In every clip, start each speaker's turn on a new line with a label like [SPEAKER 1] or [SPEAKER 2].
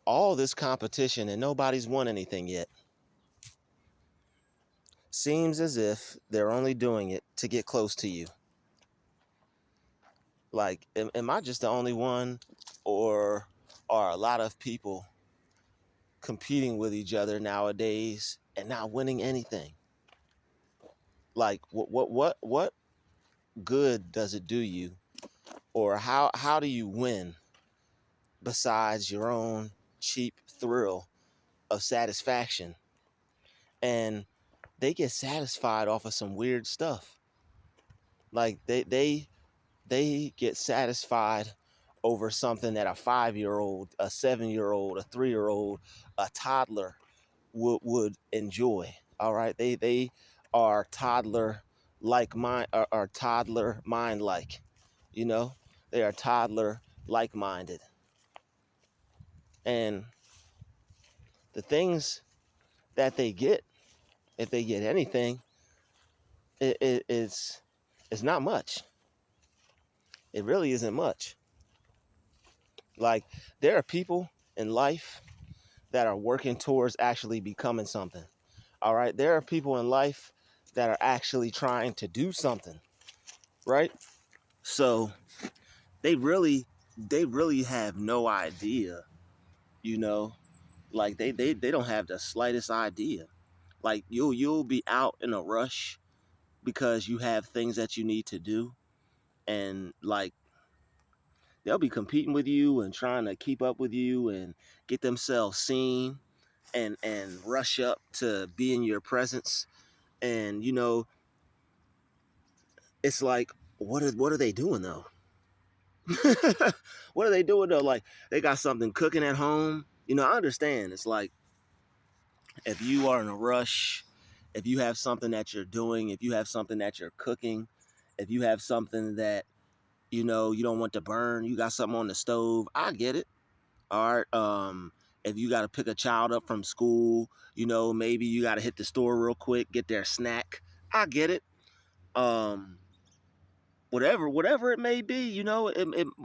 [SPEAKER 1] all this competition and nobody's won anything yet. Seems as if they're only doing it to get close to you. Like, am I just the only one, or are a lot of people competing with each other nowadays and not winning anything? Like, what good does it do you, or how do you win besides your own cheap thrill of satisfaction? And they get satisfied off of some weird stuff. Like they get satisfied over something that a 5-year-old, a 7-year-old, a 3-year-old, a toddler would enjoy. All right, they are toddler like mind, are toddler mind like, you know, they are toddler like minded, and the things that they get, if they get anything, it's not much. It really isn't much. Like, there are people in life that are working towards actually becoming something. All right. There are people in life that are actually trying to do something. Right. So they really have no idea, you know, like they don't have the slightest idea. Like, you'll be out in a rush because you have things that you need to do, and like they'll be competing with you and trying to keep up with you and get themselves seen and rush up to be in your presence. And it's like, what are they doing though? What are they doing though? Like, they got something cooking at home. I understand. It's like, if you are in a rush, if you have something that you're doing, if you have something that you're cooking, if you have something that you don't want to burn, you got something on the stove, I get it. All right. If you got to pick a child up from school, maybe you got to hit the store real quick, get their snack. I get it. Um, whatever it may be,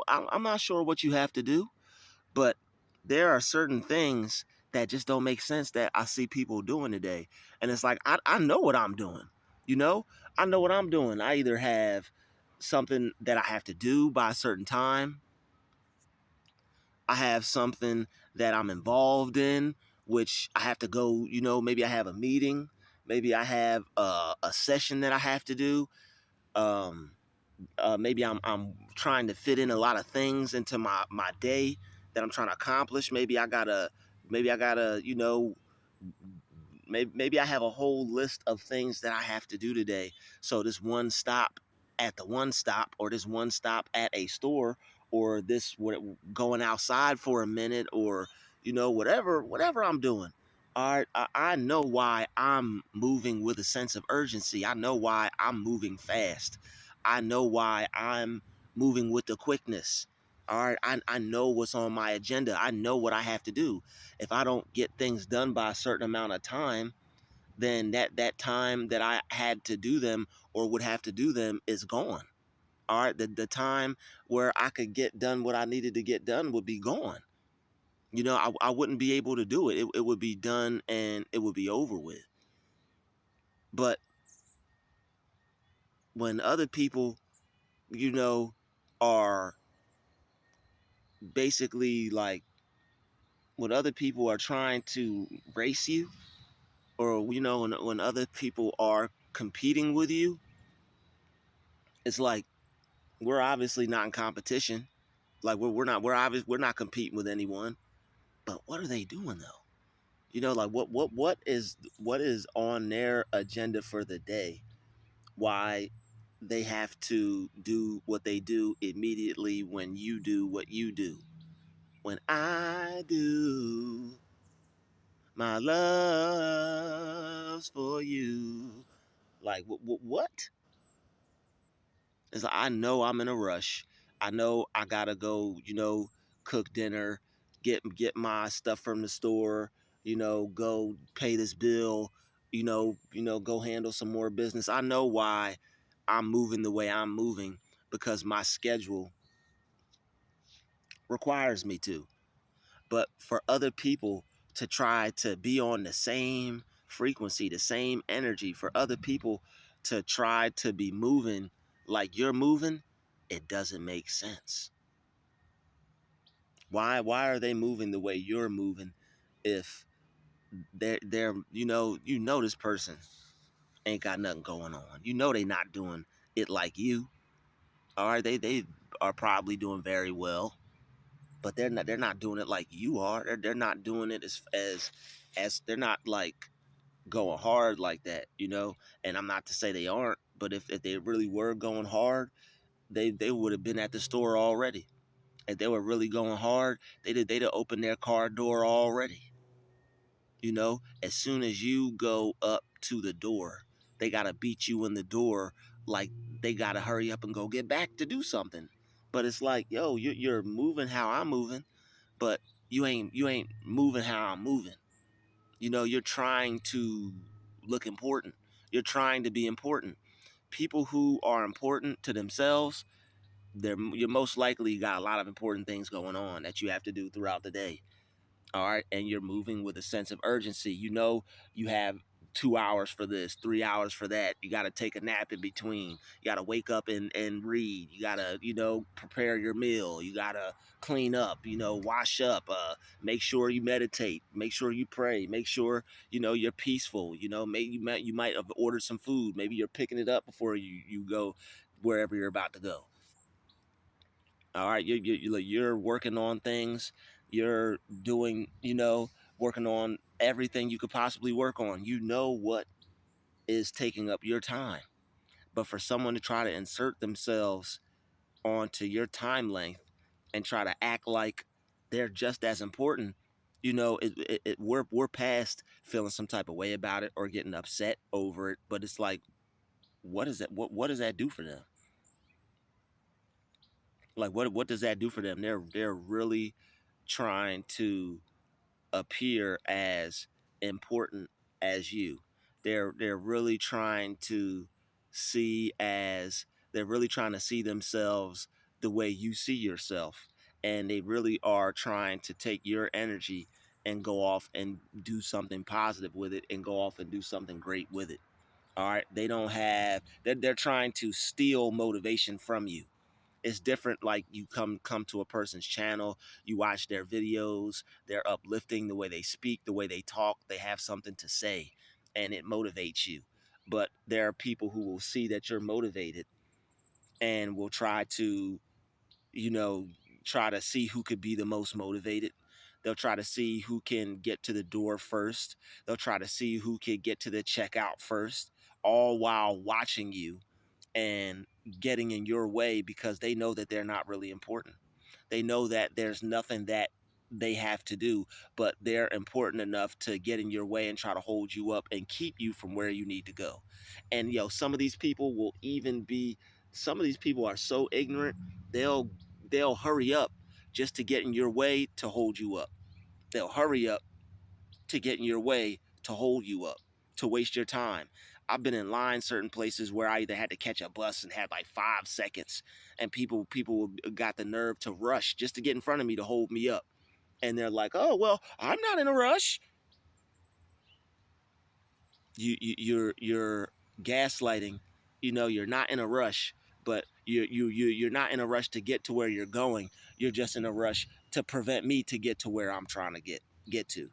[SPEAKER 1] I'm not sure what you have to do, but there are certain things that just don't make sense that I see people doing today. And it's like, I know what I'm doing. You know, I know what I'm doing. I either have something that I have to do by a certain time. I have something that I'm involved in, which I have to go, maybe I have a meeting. Maybe I have a session that I have to do. Um, Maybe I'm trying to fit in a lot of things into my day that I'm trying to accomplish. Maybe I gotta, maybe I have a whole list of things that I have to do today. So this one stop at the one stop, or this one stop at a store, or going outside for a minute, or whatever I'm doing. All right, I know why I'm moving with a sense of urgency. I know why I'm moving fast. I know why I'm moving with the quickness. All right, I know what's on my agenda. I know what I have to do. If I don't get things done by a certain amount of time, then that time that I had to do them or would have to do them is gone. All right, the time where I could get done what I needed to get done would be gone. I wouldn't be able to do it. It would be done and it would be over with. But when other people, you know, are basically like, when other people are trying to race you, or when other people are competing with you, it's like, we're obviously not in competition. Like, we're not competing with anyone. But what are they doing though? Like, what is on their agenda for the day? Why they have to do what they do immediately when you do what you do? When I do my loves for you. Like, what? It's like, I know I'm in a rush. I know I gotta go, cook dinner, get my stuff from the store, go pay this bill, go handle some more business. I know why I'm moving the way I'm moving, because my schedule requires me to. But for other people to try to be on the same frequency, the same energy, for other people to try to be moving like you're moving, it doesn't make sense. Why are they moving the way you're moving if they're you know this person ain't got nothing going on. You know they not doing it like you. All right, they are probably doing very well, but they're not doing it like you are. They're not doing it as they're not like going hard like that, you know. And I'm not to say they aren't, but if they really were going hard, they would have been at the store already. If they were really going hard, they'd have opened their car door already. You know, as soon as you go up to the door, they gotta beat you in the door, like they gotta hurry up and go get back to do something. But it's like, yo, you're moving how I'm moving, but you ain't moving how I'm moving. You know, you're trying to look important. You're trying to be important. People who are important to themselves, you're most likely got a lot of important things going on that you have to do throughout the day. All right, and you're moving with a sense of urgency. You know, you have 2 hours for this, 3 hours for that. You got to take a nap in between. You got to wake up and read. You got to, prepare your meal. You got to clean up, wash up, make sure you meditate, make sure you pray, make sure, you're peaceful. Maybe you might have ordered some food. Maybe you're picking it up before you go wherever you're about to go. All right, you're working on things. You're doing, working on everything you could possibly work on. You know what is taking up your time. But for someone to try to insert themselves onto your time length and try to act like they're just as important, we're past feeling some type of way about it or getting upset over it. But it's like, what is that? What does that do for them? Like, what does that do for them? They're really trying to appear as important as you. They're really trying to see as they're really trying to see themselves the way you see yourself. And they really are trying to take your energy and go off and do something positive with it and go off and do something great with it. All right. They're trying to steal motivation from you. It's different. Like, you come to a person's channel, you watch their videos, they're uplifting, the way they speak, the way they talk, they have something to say, and it motivates you. But there are people who will see that you're motivated and will you know try to see who could be the most motivated. They'll try to see who can get to the door first. They'll try to see who can get to the checkout first, all while watching you and getting in your way, because they know that they're not really important. They know that there's nothing that they have to do, but they're important enough to get in your way and try to hold you up and keep you from where you need to go. And some of these people will even be some of these people are so ignorant, they'll they'll hurry up just to get in your way to hold you up. They'll hurry up to get in your way to hold you up, to waste your time. I've been in line certain places where I either had to catch a bus and had like 5 seconds, and people got the nerve to rush just to get in front of me to hold me up. And they're like, "Oh well, I'm not in a rush." You're gaslighting. You're not in a rush, but you're not in a rush to get to where you're going. You're just in a rush to prevent me to get to where I'm trying to get to.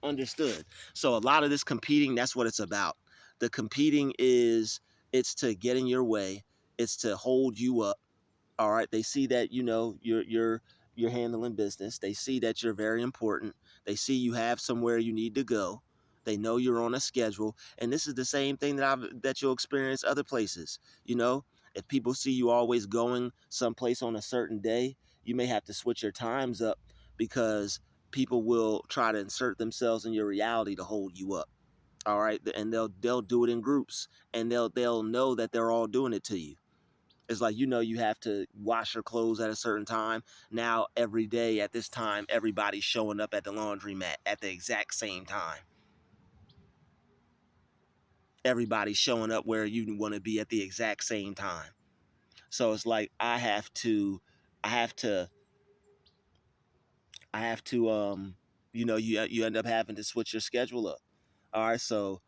[SPEAKER 1] Understood. So a lot of this competing, that's what it's about. The competing it's to get in your way. It's to hold you up. All right. They see that, you're handling business. They see that you're very important. They see you have somewhere you need to go. They know you're on a schedule. And this is the same thing that you'll experience other places. If people see you always going someplace on a certain day, you may have to switch your times up, because people will try to insert themselves in your reality to hold you up. All right. And they'll do it in groups, and they'll know that they're all doing it to you. It's like, you have to wash your clothes at a certain time. Now, every day at this time, everybody's showing up at the laundromat at the exact same time. Everybody's showing up where you want to be at the exact same time. So it's like, I have to I have to you end up having to switch your schedule up. All right, so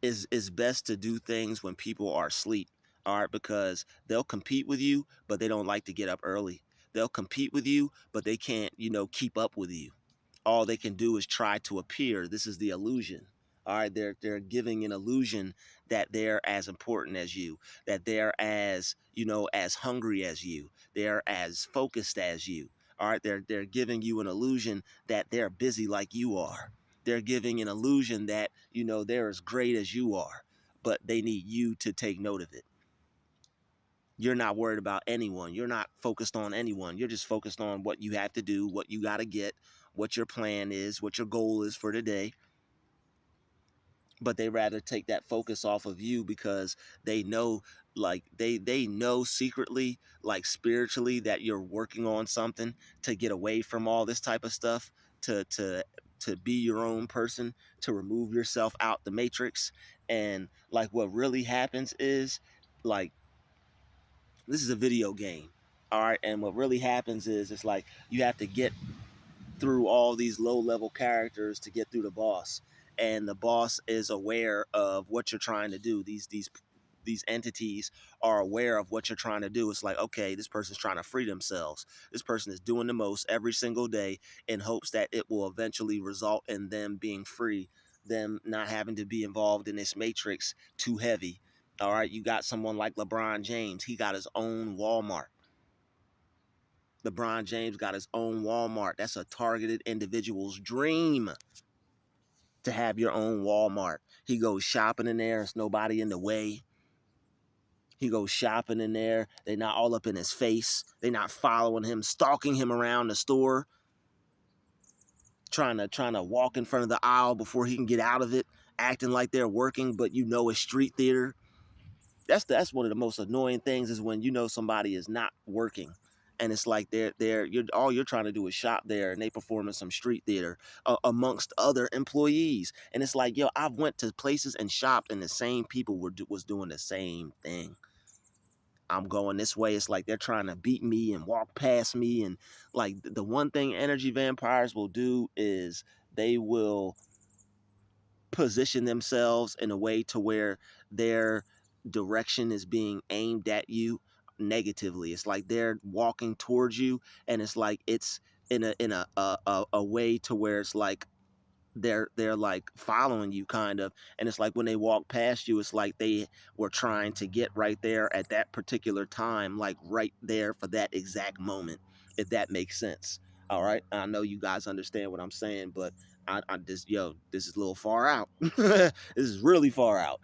[SPEAKER 1] it's best to do things when people are asleep. All right, because they'll compete with you, but they don't like to get up early. They'll compete with you, but they can't, keep up with you. All they can do is try to appear. This is the illusion. All right, they're giving an illusion that they're as important as you, that they're as, as hungry as you, they're as focused as you. All right, they're giving you an illusion that they're busy like you are. They're giving an illusion that, they're as great as you are, but they need you to take note of it. You're not worried about anyone. You're not focused on anyone. You're just focused on what you have to do, what you got to get, what your plan is, what your goal is for today. But they rather take that focus off of you because they know, like they know secretly, like spiritually, that you're working on something to get away from all this type of stuff, to be your own person, to remove yourself out the matrix. And like what really happens is, like, this is a video game. All right, and what really happens is it's like you have to get through all these low level characters to get through the boss, and the boss is aware of what you're trying to do. These entities are aware of what you're trying to do. It's like, okay, this person's trying to free themselves. This person is doing the most every single day in hopes that it will eventually result in them being free, them not having to be involved in this matrix too heavy. All right, you got someone like LeBron James. He got his own Walmart. LeBron James got his own Walmart. That's a targeted individual's dream, to have your own Walmart. He goes shopping in there. There's nobody in the way. He goes shopping in there. They're not all up in his face. They're not following him, stalking him around the store, trying to walk in front of the aisle before he can get out of it, acting like they're working, but it's street theater. That's one of the most annoying things, is when somebody is not working, and it's like you're trying to do is shop there, and they performing some street theater amongst other employees. And it's like, yo, I've went to places and shopped, and the same people was doing the same thing. I'm going this way. It's like they're trying to beat me and walk past me. And like, the one thing energy vampires will do is they will position themselves in a way to where their direction is being aimed at you negatively. It's like they're walking towards you, and it's like it's in a way to where it's like they're like following you, kind of. And it's like when they walk past you, it's like they were trying to get right there at that particular time, like right there for that exact moment, if that makes sense. All right, I know you guys understand what I'm saying, but I just, this is a little far out. This is really far out.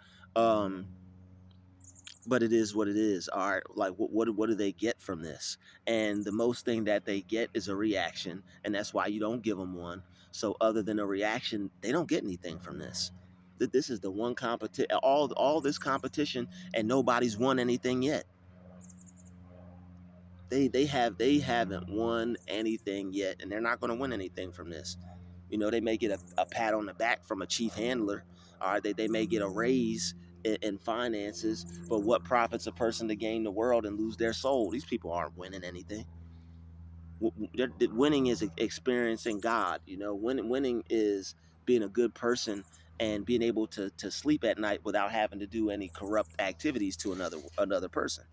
[SPEAKER 1] But it is what it is. All right, like what do they get from this? And the most thing that they get is a reaction, and that's why you don't give them one. So other than a reaction, they don't get anything from this. This is the one competition, all this competition, and nobody's won anything yet. They haven't won anything yet, and they're not going to win anything from this. They may get a pat on the back from a chief handler. All right, they may get a raise in finances, but what profits a person to gain the world and lose their soul? These people aren't winning anything. Winning is experiencing God. Winning is being a good person and being able to sleep at night without having to do any corrupt activities to another person.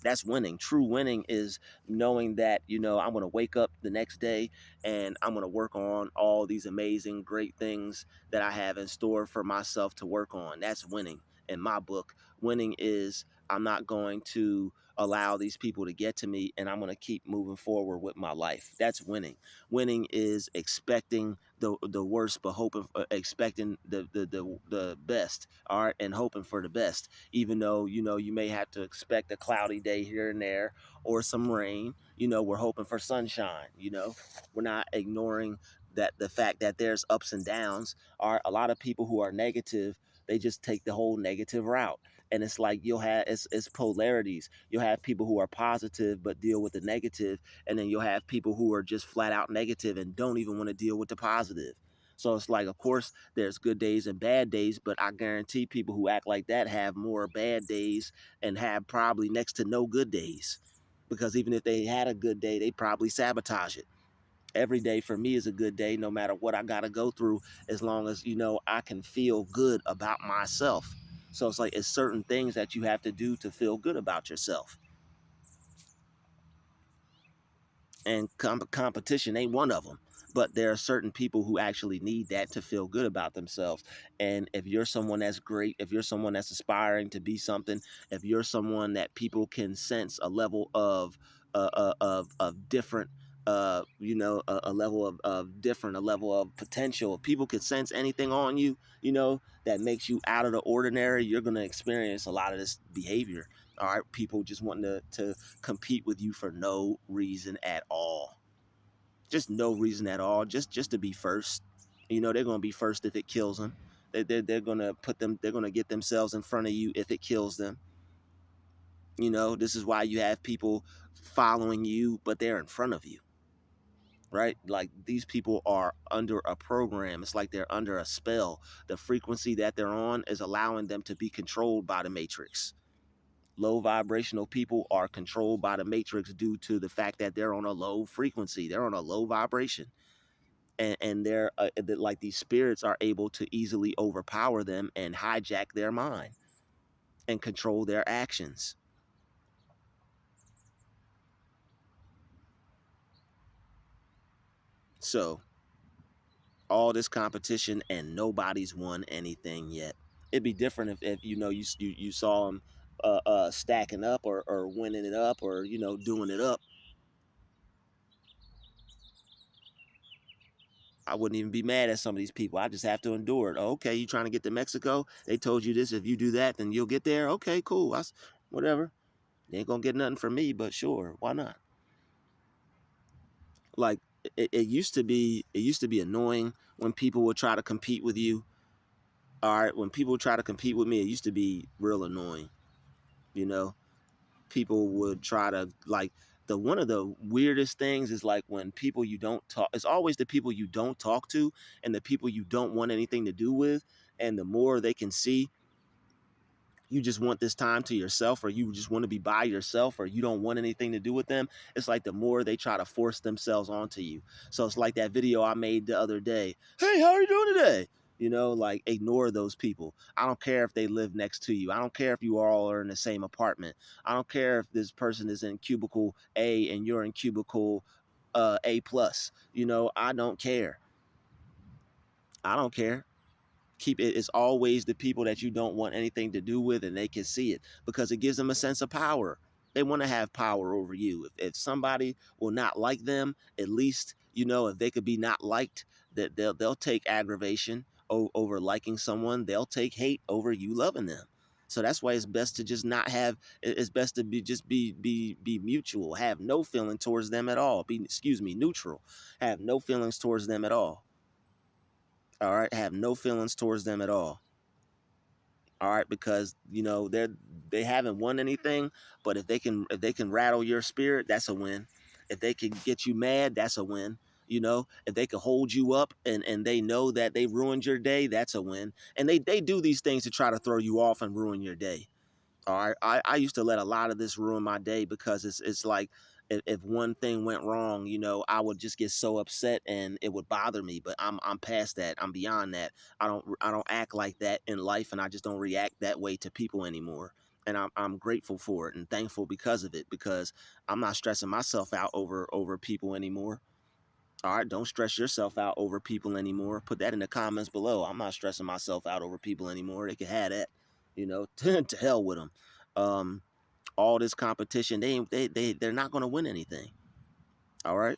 [SPEAKER 1] That's winning. True winning is knowing that, I'm going to wake up the next day and I'm going to work on all these amazing, great things that I have in store for myself to work on. That's winning in my book. Winning is, I'm not going to allow these people to get to me, and I'm going to keep moving forward with my life. That's winning. Winning is expecting the worst, but hoping, expecting the best, all right, and hoping for the best, even though, you may have to expect a cloudy day here and there, or some rain. We're hoping for sunshine. We're not ignoring that the fact that there's ups and downs. Are a lot of people who are negative, they just take the whole negative route. And it's like you'll have, it's polarities. You'll have people who are positive but deal with the negative, and then you'll have people who are just flat out negative and don't even want to deal with the positive. So it's like, of course, there's good days and bad days, but I guarantee people who act like that have more bad days and have probably next to no good days. Because even if they had a good day, they probably sabotage it. Every day for me is a good day, no matter what I got to go through, as long as, I can feel good about myself. So it's like, it's certain things that you have to do to feel good about yourself. And competition ain't one of them. But there are certain people who actually need that to feel good about themselves. And if you're someone that's great, if you're someone that's aspiring to be something, if you're someone that people can sense a level of different, a level of different, a level of potential, if people could sense anything on you, that makes you out of the ordinary, you're going to experience a lot of this behavior. All right, people just wanting to compete with you for no reason at all. Just no reason at all. Just to be first. They're gonna be first if it kills them. They're gonna put them. They're gonna get themselves in front of you if it kills them. This is why you have people following you, but they're in front of you, right? Like, these people are under a program. It's like they're under a spell. The frequency that they're on is allowing them to be controlled by the matrix. Low vibrational people are controlled by the matrix due to the fact that they're on a low frequency. They're on a low vibration. And they're like, these spirits are able to easily overpower them and hijack their mind and control their actions. So all this competition and nobody's won anything yet. It'd be different if you saw them stacking up, or winning it up, or doing it up. I wouldn't even be mad at some of these people. I just have to endure it. Oh, okay, you trying to get to Mexico? They told you this. If you do that, then you'll get there. Okay, cool. Whatever. You ain't gonna get nothing from me, but sure, why not? Like, it used to be. It used to be annoying when people would try to compete with you. All right, when people would try to compete with me, it used to be real annoying. You know, people would try to, like, the one of the weirdest things is, like, when people you don't talk, it's always the people you don't talk to and the people you don't want anything to do with, and the more they can see you just want this time to yourself, or you just want to be by yourself, or you don't want anything to do with them, it's like the more they try to force themselves onto you. So it's like that video I made the other day. Hey, how are you doing today? Like, ignore those people. I don't care if they live next to you. I don't care if you all are in the same apartment. I don't care if this person is in cubicle A and you're in cubicle A plus. I don't care. I don't care. Keep it. It's always the people that you don't want anything to do with, and they can see it because it gives them a sense of power. They want to have power over you. If somebody will not like them, at least, if they could be not liked, that they'll take aggravation over liking someone. They'll take hate over you loving them. So that's why it's best to just not have. It's best to be mutual. Have no feeling towards them at all. Neutral. Have no feelings towards them at all. All right, have no feelings towards them at all. All right, because they haven't won anything, but if they can rattle your spirit, that's a win. If they can get you mad, that's a win. If they can hold you up, and they know that they ruined your day, that's a win. And they do these things to try to throw you off and ruin your day. All right, I used to let a lot of this ruin my day, because it's like, if one thing went wrong, I would just get so upset and it would bother me. But I'm past that. I'm beyond that. I don't act like that in life, and I just don't react that way to people anymore. And I'm grateful for it and thankful because of it, because I'm not stressing myself out over people anymore. All right, don't stress yourself out over people anymore. Put that in the comments below. I'm not stressing myself out over people anymore. They can have that. To hell with them. Um, all this competition, they're not going to win anything. All right.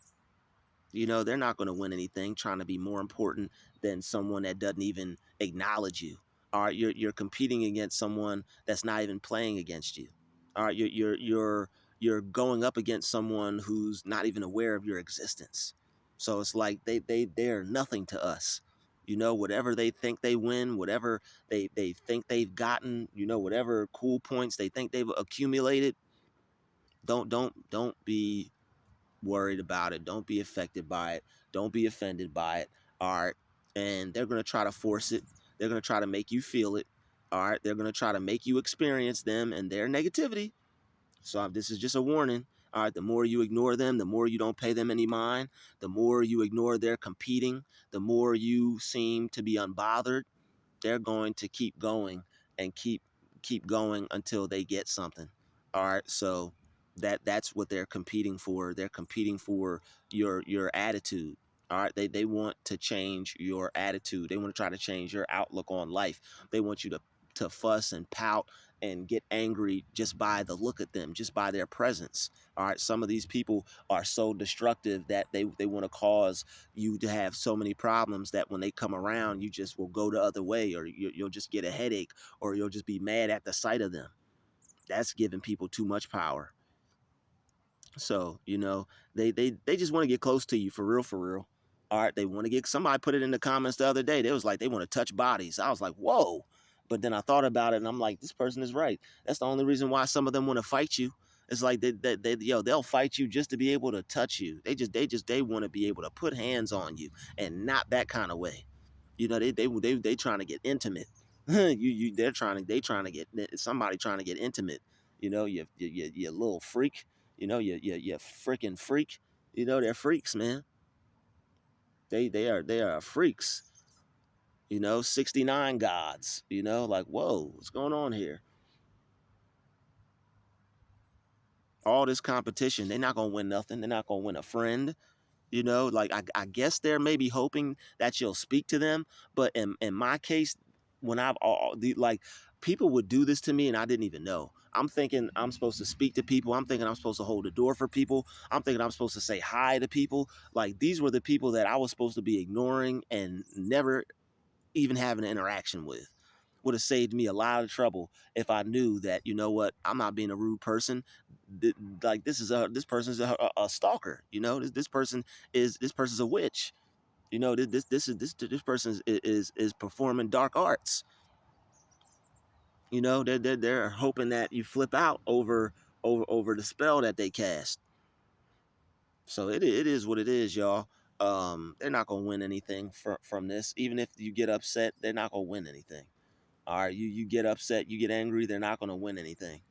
[SPEAKER 1] They're not going to win anything trying to be more important than someone that doesn't even acknowledge you. All right, you're competing against someone that's not even playing against you. All right, you're going up against someone who's not even aware of your existence. So it's like they're nothing to us. Whatever they think they win, whatever they think they've gotten, whatever cool points they think they've accumulated, don't be worried about it. Don't be affected by it. Don't be offended by it. All right. And they're going to try to force it. They're going to try to make you feel it. All right. They're going to try to make you experience them and their negativity. So this is just a warning. All right, the more you ignore them, the more you don't pay them any mind, the more you ignore their competing, the more you seem to be unbothered, they're going to keep going and keep going until they get something. All right, so that's what they're competing for. They're competing for your attitude. All right, they want to change your attitude. They want to try to change your outlook on life. They want you to fuss and pout and get angry just by the look at them, just by their presence. All right, some of these people are so destructive that they want to cause you to have so many problems that when they come around, you just will go the other way, or you'll just get a headache, or you'll just be mad at the sight of them. That's giving people too much power. So, they just want to get close to you for real, for real. All right, they want to get, somebody put it in the comments the other day. They was like, they want to touch bodies. I was like, whoa. But then I thought about it and I'm like, this person is right. That's the only reason why some of them want to fight you. It's like they'll fight you just to be able to touch you. They want to be able to put hands on you, and not that kind of way. They trying to get intimate. They trying to get somebody trying to get intimate. You little freak. You freaking freak. They're freaks, man. They are freaks. 69 gods. Like, whoa, what's going on here? All this competition, they're not gonna win nothing. They're not gonna win a friend. Like I guess they're maybe hoping that you'll speak to them, but in my case, when I've all the like people would do this to me and I didn't even know. I'm thinking I'm supposed to speak to people. I'm thinking I'm supposed to hold the door for people. I'm thinking I'm supposed to say hi to people. Like, these were the people that I was supposed to be ignoring and never even having an interaction with. Would have saved me a lot of trouble if I knew that, you know what, I'm not being a rude person. Like, this person's a stalker. This person's a witch. This person is performing dark arts. They're hoping that you flip out over the spell that they cast. So it is what it is, y'all. They're not gonna win anything from this. Even if you get upset, they're not gonna win anything. All right, you get upset, you get angry, they're not gonna win anything.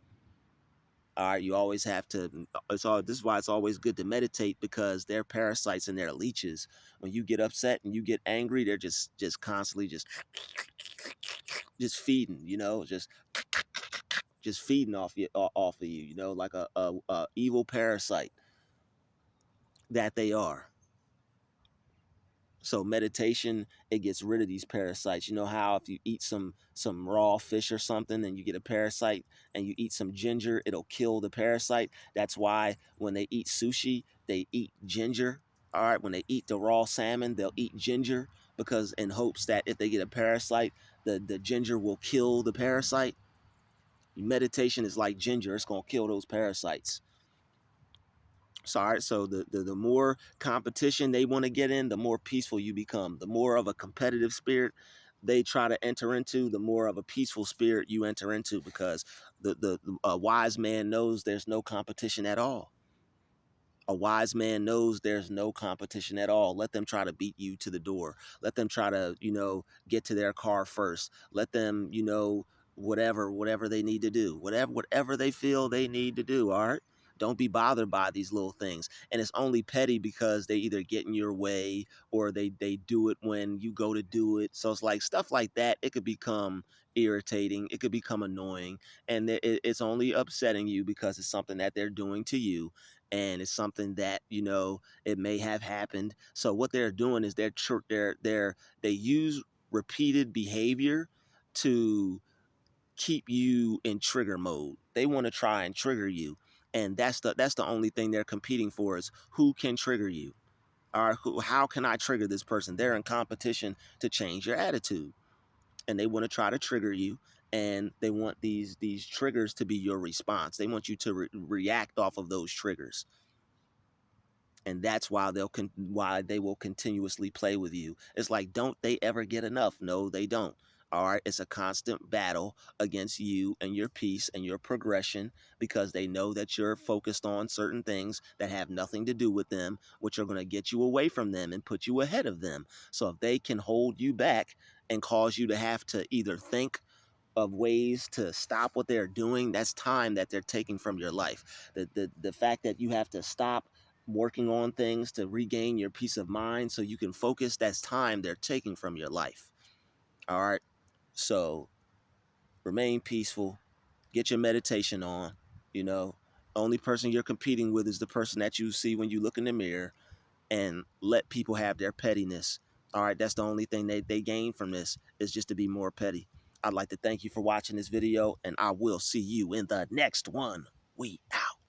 [SPEAKER 1] All right, you always have to. This is why it's always good to meditate, because they're parasites and they're leeches. When you get upset and you get angry, they're just constantly just feeding. Just feeding off of you. Like a evil parasite that they are. So meditation, it gets rid of these parasites. You know how if you eat some raw fish or something and you get a parasite, and you eat some ginger, it'll kill the parasite. That's why when they eat sushi, they eat ginger. All right, when they eat the raw salmon, they'll eat ginger, because in hopes that if they get a parasite, the ginger will kill the parasite. Meditation is like ginger. It's going to kill those parasites. So, all right, so the more competition they want to get in, the more peaceful you become. The more of a competitive spirit they try to enter into, the more of a peaceful spirit you enter into, because the wise man knows there's no competition at all. A wise man knows there's no competition at all. Let them try to beat you to the door. Let them try to, get to their car first. Let them, whatever they need to do, whatever they feel they need to do. All right. Don't be bothered by these little things. And it's only petty because they either get in your way, or they do it when you go to do it. So it's like stuff like that. It could become irritating. It could become annoying. And it's only upsetting you because it's something that they're doing to you, and it's something that it may have happened. So what they're doing is they use repeated behavior to keep you in trigger mode. They want to try and trigger you, and that's the only thing they're competing for, is who can trigger you. Or how can I trigger this person? They're in competition to change your attitude, and they want to try to trigger you. And they want these triggers to be your response. They want you to react off of those triggers, and that's why why they will continuously play with you. It's like, don't they ever get enough? No, they don't. All right, it's a constant battle against you and your peace and your progression, because they know that you're focused on certain things that have nothing to do with them, which are going to get you away from them and put you ahead of them. So if they can hold you back and cause you to have to either think of ways to stop what they're doing, that's time that they're taking from your life. The fact that you have to stop working on things to regain your peace of mind so you can focus, that's time they're taking from your life. All right. So remain peaceful, get your meditation on. You know, only person you're competing with is the person that you see when you look in the mirror, and let people have their pettiness. All right, that's the only thing they gain from this, is just to be more petty. I'd like to thank you for watching this video, and I will see you in the next one. We out.